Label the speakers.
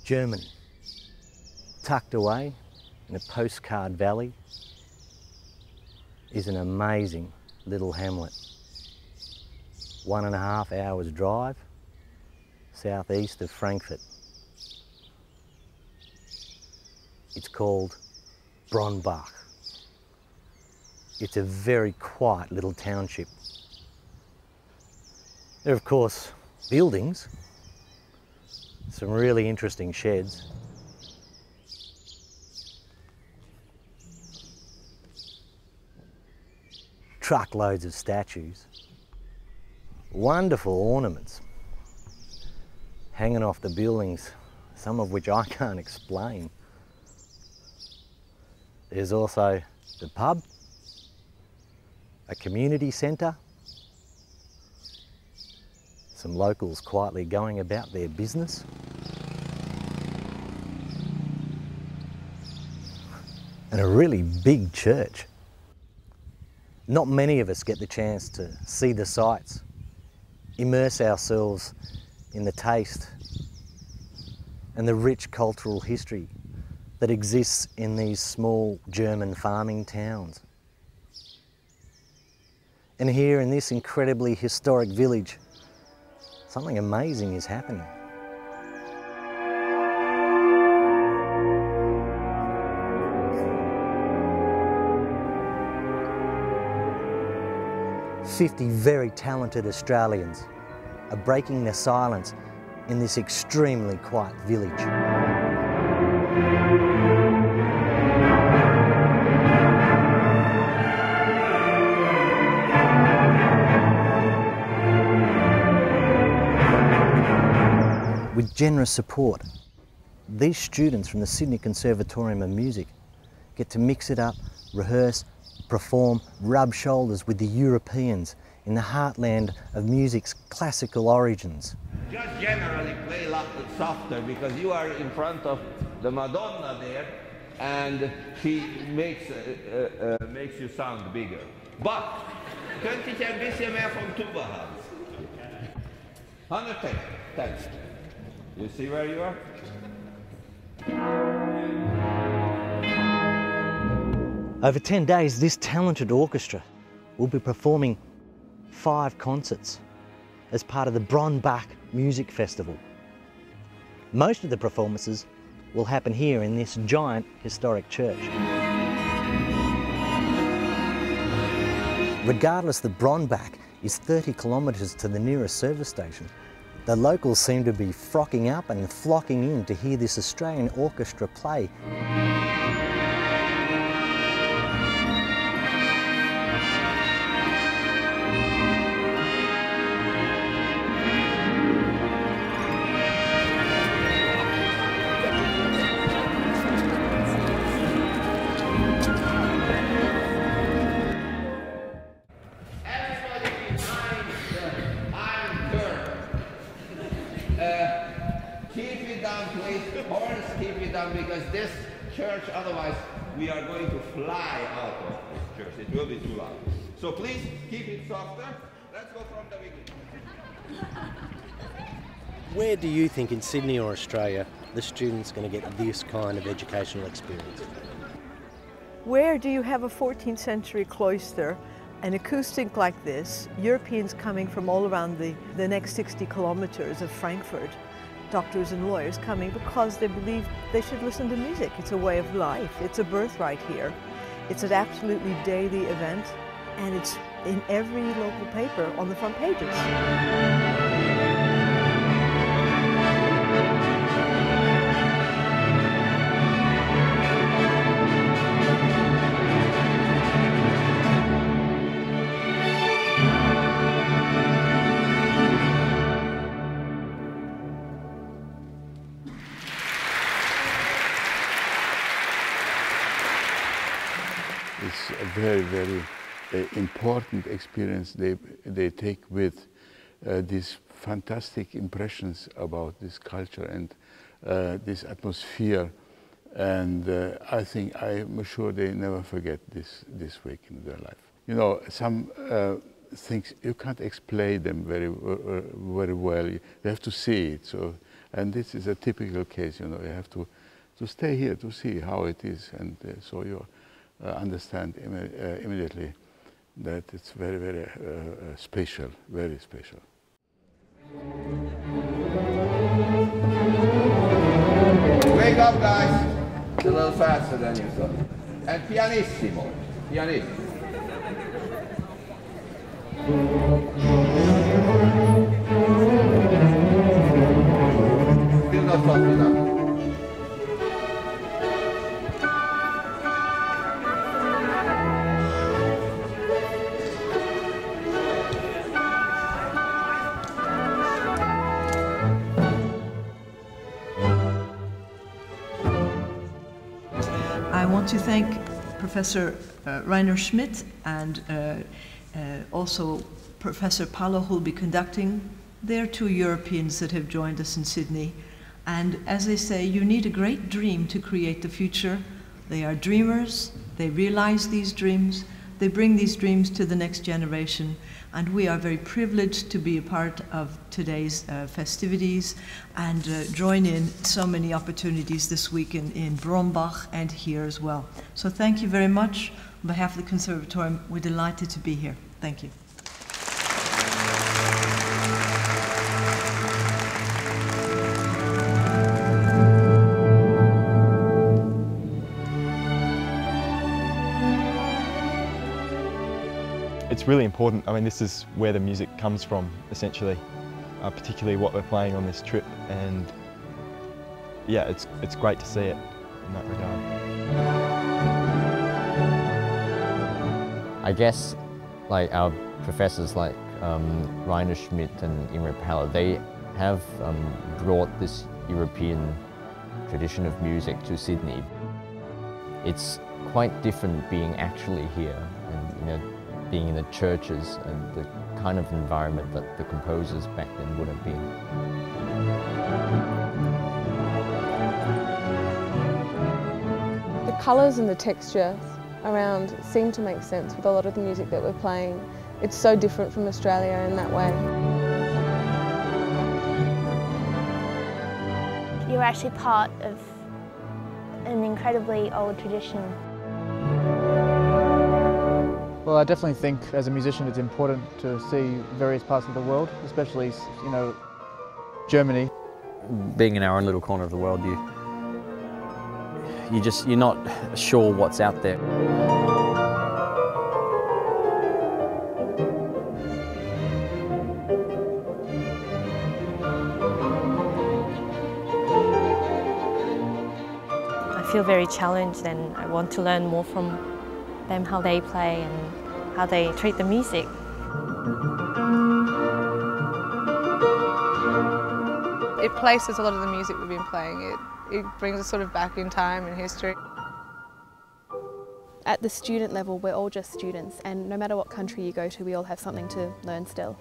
Speaker 1: Germany, tucked away in a postcard valley, is an amazing little hamlet. 1.5 hours drive southeast of Frankfurt. It's called Bronnbach. It's a very quiet little township. There are, of course, buildings, some really interesting sheds. Truckloads of statues, wonderful ornaments hanging off the buildings, some of which I can't explain. There's also the pub, a community centre, some locals quietly going about their business, and a really big church. Not many of us get the chance to see the sights, immerse ourselves in the taste and the rich cultural history that exists in these small German farming towns. And here in this incredibly historic village, something amazing is happening. "50 very talented Australians are breaking the silence in this extremely quiet village." With generous support, these students from the Sydney Conservatorium of Music get to mix it up, rehearse, perform, rub shoulders with the Europeans in the heartland of music's classical origins.
Speaker 2: Just generally play a lot softer because you are in front of the Madonna there and she makes you sound bigger. But könnte ich ein bisschen mehr vom Tuba haben? 110, thanks. You see where you are?
Speaker 1: Over 10 days, this talented orchestra will be performing 5 concerts as part of the Bronnbach Music Festival. Most of the performances will happen here in this giant historic church. Regardless, the Bronnbach is 30 kilometres to the nearest service station. The locals seem to be frocking up and flocking in to hear this Australian orchestra play.
Speaker 2: Keep it down, please. Horns, keep it down, because this church, otherwise we are going to fly out of this church. It will be too loud. So please keep it softer. Let's go from the beginning.
Speaker 1: Where do you think in Sydney or Australia the student's going to get this kind of educational experience?
Speaker 3: Where do you have a 14th century cloister, an acoustic like this, Europeans coming from all around the next 60 kilometers of Frankfurt, doctors and lawyers coming because they believe they should listen to music. It's a way of life. It's a birthright here. It's an absolutely daily event, and it's in every local paper on the front pages.
Speaker 4: It's a very, very important experience they take with these fantastic impressions about this culture and this atmosphere. And I'm sure they never forget this week in their life. You know, some things you can't explain them very well. You have to see it. So And this is a typical case, you know, you have to stay here to see how it is, and so you understand immediately that it's very, very special, very special.
Speaker 2: Wake up, guys. It's a little faster than you thought. And pianissimo. Pianissimo. Still not fast enough.
Speaker 3: I want to thank Professor Rainer Schmidt and also Professor Paolo, who will be conducting. They're two Europeans that have joined us in Sydney. And as they say, you need a great dream to create the future. They are dreamers, they realize these dreams, they bring these dreams to the next generation. And we are very privileged to be a part of today's festivities and join in so many opportunities this week in Brombach and here as well. So thank you very much. On behalf of the Conservatorium, we're delighted to be here. Thank you.
Speaker 5: It's really important. I mean, this is where the music comes from, essentially, particularly what we're playing on this trip, and yeah, it's great to see it in that regard.
Speaker 6: I guess like our professors like Rainer Schmidt and Imre Paller, they have brought this European tradition of music to Sydney. It's quite different being actually here and, you know, being in the churches and the kind of environment that the composers back then would have been.
Speaker 7: The colours and the texture around seem to make sense with a lot of the music that we're playing. It's so different from Australia in that way.
Speaker 8: You're actually part of an incredibly old tradition.
Speaker 9: Well, I definitely think as a musician it's important to see various parts of the world, especially, you know, Germany.
Speaker 10: Being in our own little corner of the world, you're not sure what's out there.
Speaker 11: I feel very challenged and I want to learn more from them, how they play and how they treat the music.
Speaker 7: It places a lot of the music we've been playing. It brings us sort of back in time and history. At the student level, we're all just students, and no matter what country you go to, we all have something to learn still.